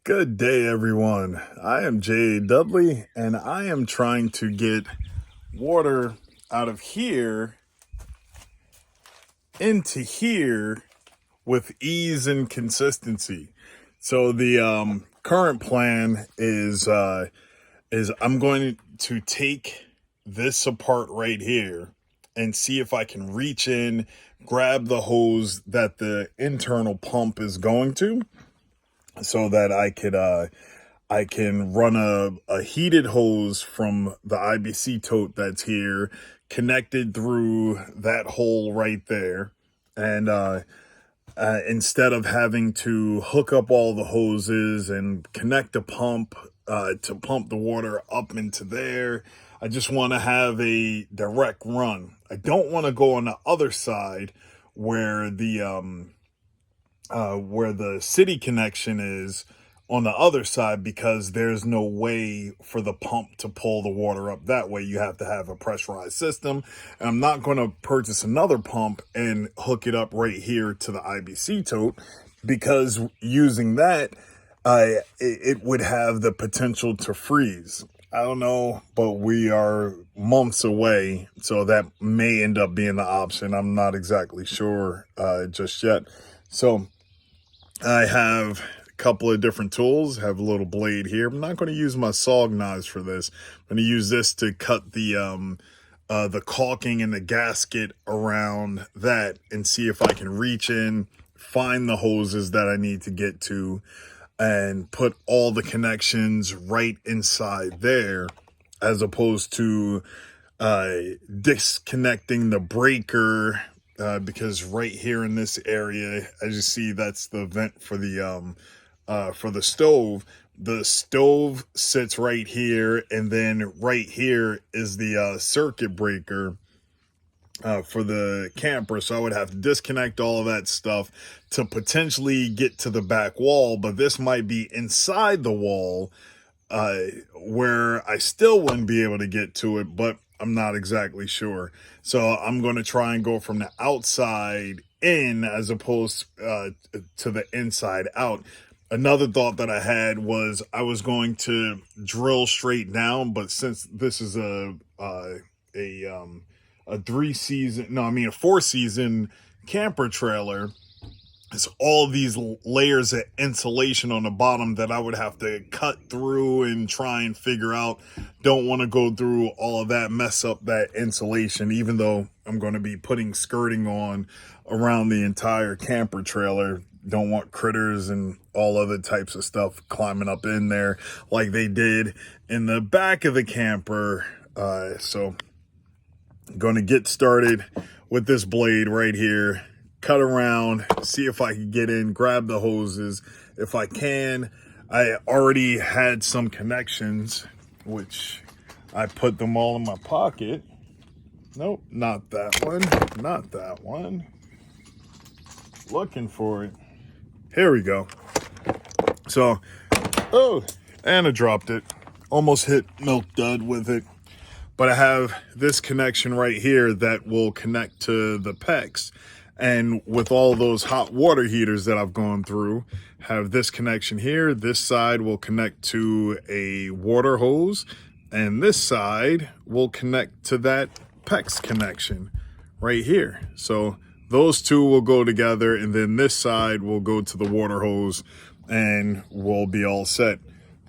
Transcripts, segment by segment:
Good day, everyone. I am Jay Dudley, and I am trying to get water out of here into here with ease and consistency. So the current plan is I'm going to take this apart right here and see if I can reach in, grab the hose that the internal pump is going to, so that I can run a heated hose from the IBC tote that's here, connected through that hole right there. And instead of having to hook up all the hoses and connect a pump to pump the water up into there, I just want to have a direct run. I don't want to go on the other side where the city connection is on the other side, because there's no way for the pump to pull the water up that way. You have to have a pressurized system, and I'm not going to purchase another pump and hook it up right here to the IBC tote, because using that, it would have the potential to freeze. I don't know, but we are months away, so that may end up being the option. I'm not exactly sure just yet. So I have a couple of different tools. I have a little blade here. I'm not going to use my sawg knives for this. I'm going to use this to cut the caulking and the gasket around that and see if I can reach in, find the hoses that I need to get to, and put all the connections right inside there, as opposed to disconnecting the breaker, because right here in this area, as you see, that's the vent for the stove. The stove sits right here, and then right here is the circuit breaker for the camper. So I would have to disconnect all of that stuff to potentially get to the back wall, but this might be inside the wall, where I still wouldn't be able to get to it, but I'm not exactly sure. So I'm going to try and go from the outside in as opposed to the inside out. Another thought that I had was I was going to drill straight down, but since this is a 4-season camper trailer, it's all these layers of insulation on the bottom that I would have to cut through and try and figure out. Don't want to go through all of that, mess up that insulation, even though I'm going to be putting skirting on around the entire camper trailer. Don't want critters and all other types of stuff climbing up in there like they did in the back of the camper. So I'm going to get started with this blade right here, cut around, see if I can get in, grab the hoses. If I can, I already had some connections, which I put them all in my pocket. Nope, not that one, not that one. Looking for it. Here we go. So, oh, and I dropped it. Almost hit Milk Dud with it. But I have this connection right here that will connect to the PEX. And with all those hot water heaters that I've gone through, have this connection here. This side will connect to a water hose, and this side will connect to that PEX connection right here. So those two will go together, and then this side will go to the water hose, and we'll be all set.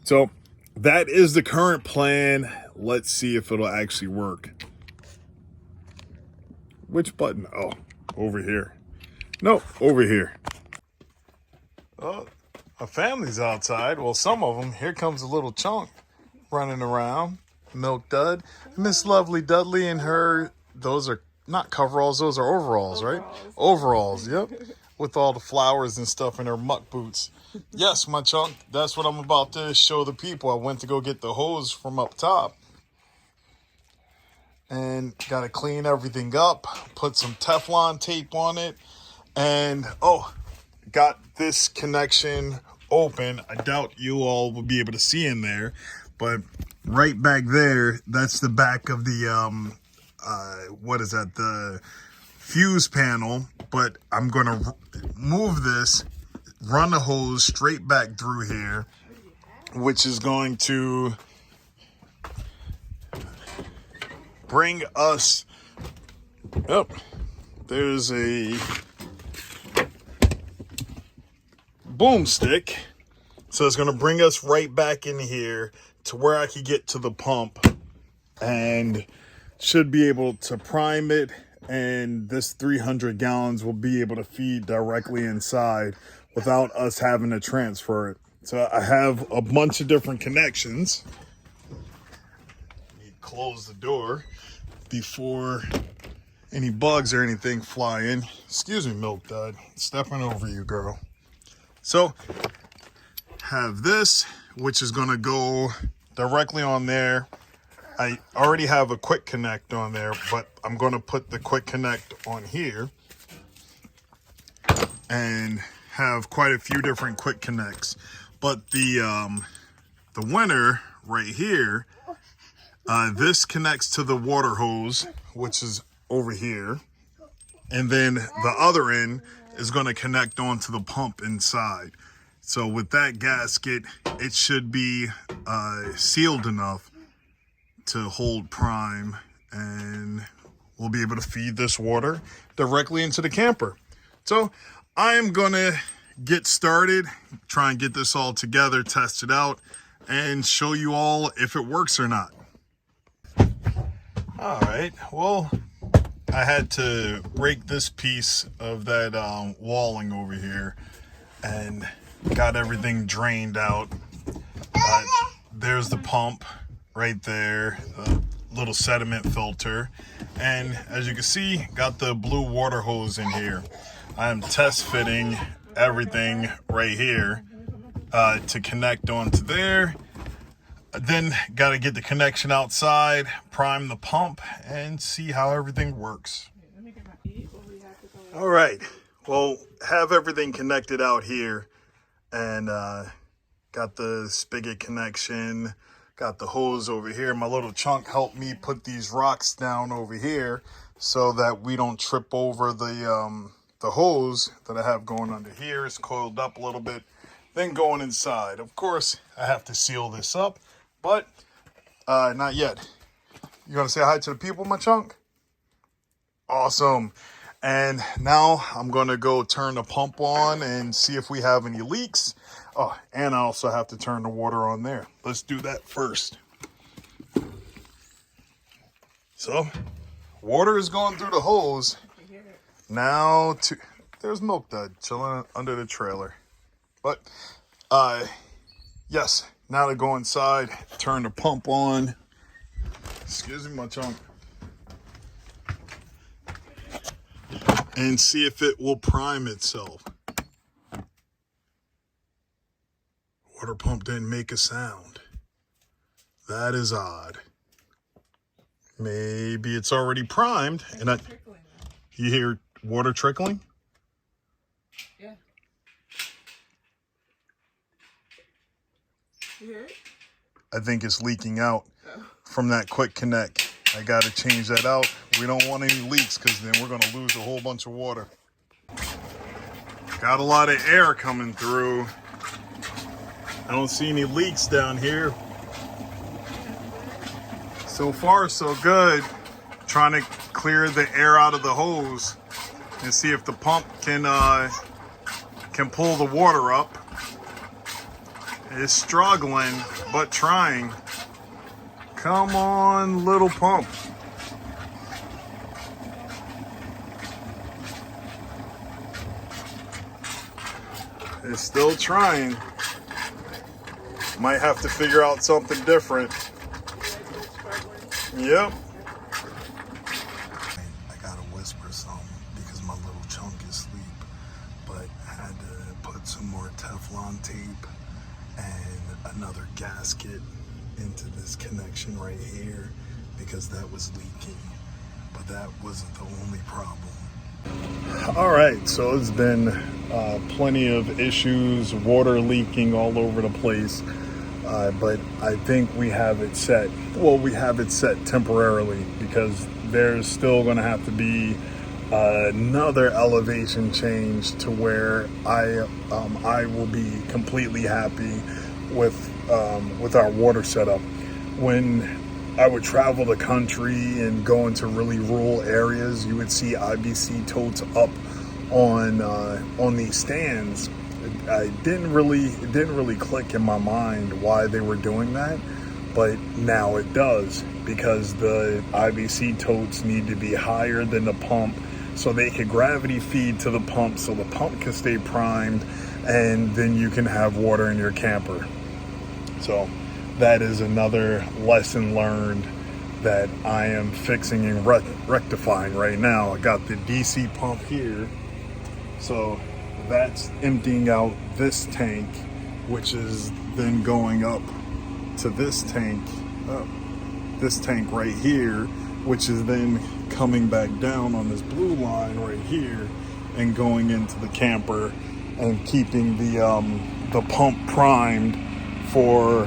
So that is the current plan. Let's see if it'll actually work. Which button? Oh, over here. No, over here. Oh, my family's outside. Well, some of them. Here comes a little chunk running around. Milk Dud. Miss Lovely Dudley and her, those are not coveralls, those are overalls, right? Overalls, yep. With all the flowers and stuff in her muck boots. Yes, my chunk, that's what I'm about to show the people. I went to go get the hose from up top. And got to clean everything up, put some Teflon tape on it, and got this connection open. I doubt you all will be able to see in there, but right back there, that's the back of the the fuse panel. But I'm gonna move this, run the hose straight back through here, which is going to bring us up. There's a boomstick, so it's going to bring us right back in here to where I could get to the pump and should be able to prime it, and this 300 gallons will be able to feed directly inside without us having to transfer it. So I have a bunch of different connections. Need to close the door before any bugs or anything fly in. Excuse me, Milk Dud. Stepping over you, girl. So have this, which is going to go directly on there. I already have a quick connect on there, but I'm going to put the quick connect on here and have quite a few different quick connects. But the winner right here, this connects to the water hose, which is over here. And then the other end is going to connect onto the pump inside. So with that gasket, it should be sealed enough to hold prime, and we'll be able to feed this water directly into the camper. So I am gonna get started, try and get this all together, test it out, and show you all if it works or not. All right, well, I had to break this piece of that walling over here and got everything drained out. There's the pump right there, a little sediment filter, and as you can see, got the blue water hose in here. I am test fitting everything right here to connect onto there. Then got to get the connection outside, prime the pump, and see how everything works. All right, well, have everything connected out here, and got the spigot connection, got the hose over here. My little chunk helped me put these rocks down over here so that we don't trip over the hose that I have going under here. It's coiled up a little bit, then going inside. Of course, I have to seal this up, but not yet. You gonna say hi to the people, my chunk? Awesome. And now I'm gonna go turn the pump on and see if we have any leaks. Oh, and I also have to turn the water on there. Let's do that first. So, water is going through the hose. Now there's Milk Dud chilling under the trailer. But, yes, now to go inside, turn the pump on. Excuse me, my chunk. And see if it will prime itself. Water pump didn't make a sound. That is odd. Maybe it's already primed. And you hear water trickling? Yeah. You hear it? I think it's leaking out from that quick connect. I got to change that out. We don't want any leaks because then we're going to lose a whole bunch of water. Got a lot of air coming through. I don't see any leaks down here. So far, so good. Trying to clear the air out of the hose and see if the pump can pull the water up. It's struggling, but trying. Come on, little pump. It's still trying. Might have to figure out something different. Yep. I gotta whisper something because my little chunk is asleep, but I had to put some more Teflon tape and another gasket into this connection right here because that was leaking, but that wasn't the only problem. All right, so it's been plenty of issues, water leaking all over the place, but I think we have it set. Well, we have it set temporarily because there's still going to have to be another elevation change to where I will be completely happy with our water setup. When I would travel the country and go into really rural areas, you would see IBC totes up on these stands. It didn't really click in my mind why they were doing that, but now it does, because the IBC totes need to be higher than the pump so they could gravity feed to the pump so the pump can stay primed, and then you can have water in your camper. So that is another lesson learned that I am fixing and rectifying right now. I got the DC pump here, so that's emptying out this tank, which is then going up to this tank right here, which is then coming back down on this blue line right here and going into the camper and keeping the pump primed for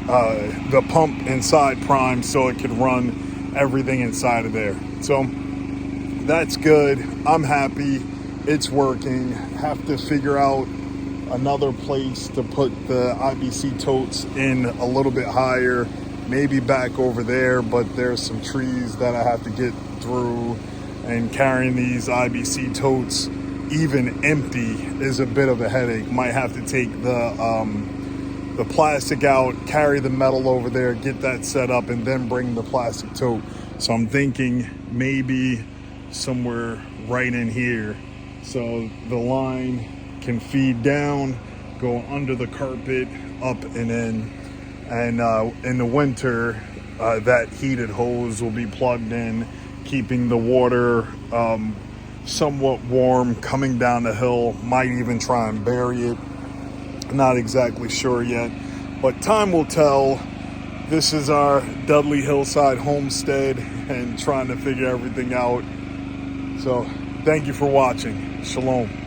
the pump inside primed so it could run everything inside of there. So that's good. I'm happy. It's working. Have to figure out another place to put the IBC totes in a little bit higher, maybe back over there, but there's some trees that I have to get through, and carrying these IBC totes even empty is a bit of a headache. Might have to take the plastic out, carry the metal over there, get that set up, and then bring the plastic tote. So I'm thinking maybe somewhere right in here so the line can feed down, go under the carpet, up and in. And in the winter, that heated hose will be plugged in, keeping the water somewhat warm coming down the hill. Might even try and bury it. Not exactly sure yet, but time will tell. This is our Dudley Hillside Homestead and trying to figure everything out. So thank you for watching. Shalom.